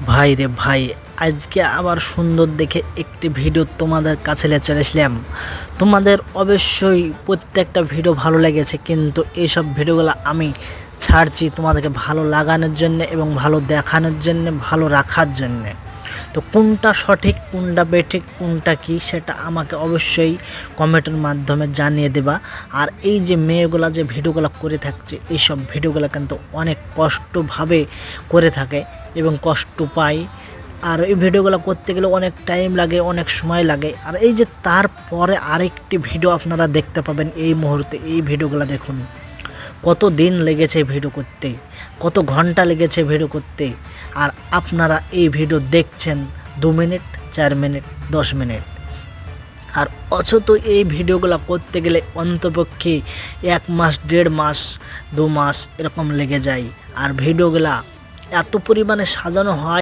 ভাই রে ভাই, আজকে আবার সুন্দর দেখে একটি ভিডিও তোমাদের কাছে নিয়ে চলে আসলাম। তোমাদের অবশ্যই প্রত্যেকটা ভিডিও ভালো লেগেছে, কিন্তু এইসব ভিডিওগুলো আমি ছাড়ছি তোমাদেরকে ভালো লাগানোর জন্য এবং ভালো দেখানোর জন্য, ভালো রাখার জন্যে। তো কোনটা সঠিক, কোনটা বেঠিক, কোনটা কি, সেটা আমাকে অবশ্যই কমেন্টের মাধ্যমে জানিয়ে দেবা। আর এই যে মেয়েগুলা যে ভিডিওগুলো করে থাকছে, এইসব ভিডিওগুলো কিন্তু অনেক কষ্টভাবে করে থাকে এবং কষ্ট পায়। আর এই ভিডিওগুলো করতে গেলে অনেক টাইম লাগে, অনেক সময় লাগে। আর এই যে তারপরে আরেকটি ভিডিও আপনারা দেখতে পাবেন এই মুহূর্তে, এই ভিডিওগুলো দেখুন। কত দিন লেগেছে ভিডিও করতে, কত ঘন্টা লেগেছে ভিডিও করতে, আর আপনারা এই ভিডিও দেখছেন 2 মিনিট, 4 মিনিট, 10 মিনিট। আর অথচ এই ভিডিওগুলো করতে গেলে অন্তপক্ষে 1 মাস, 1.5 মাস, 2 মাস এরকম লেগে যায়। আর ভিডিওগুলা এত পরিমাণে সাজানো হয়।